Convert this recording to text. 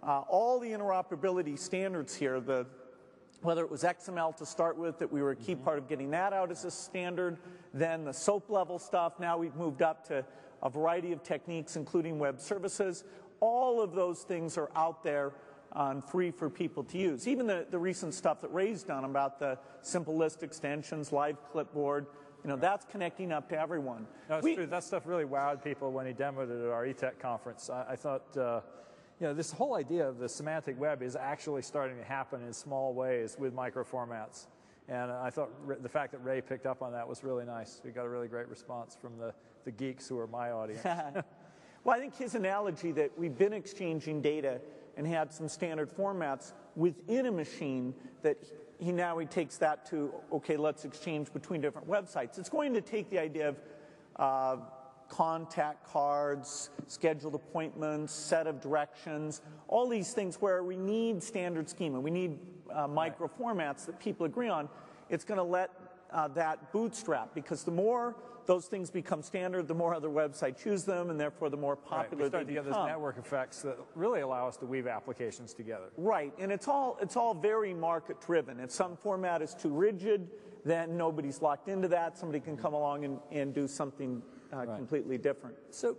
all the interoperability standards here, whether it was XML to start with, that we were a key part of getting that out as a standard, then the SOAP level stuff, now we've moved up to a variety of techniques, including web services. All of those things are out there and free for people to use. Even the recent stuff that Ray's done about the simple list extensions, live clipboard, that's connecting up to everyone. No, it's true. That stuff really wowed people when he demoed it at our eTech conference. I thought, this whole idea of the semantic web is actually starting to happen in small ways with microformats. And I thought the fact that Ray picked up on that was really nice. We got a really great response from the geeks who are my audience. Well, I think his analogy that we've been exchanging data and had some standard formats within a machine, that he takes that to, okay, let's exchange between different websites. It's going to take the idea of contact cards, scheduled appointments, set of directions, all these things where we need standard schema. We need micro formats that people agree on. It's going to let that bootstrap, because the more those things become standard, the more other websites use them, and therefore the more popular they become. We start to get those network effects that really allow us to weave applications together. Right, and it's all very market driven. If some format is too rigid, then nobody's locked into that. Somebody can come along and do something completely different. So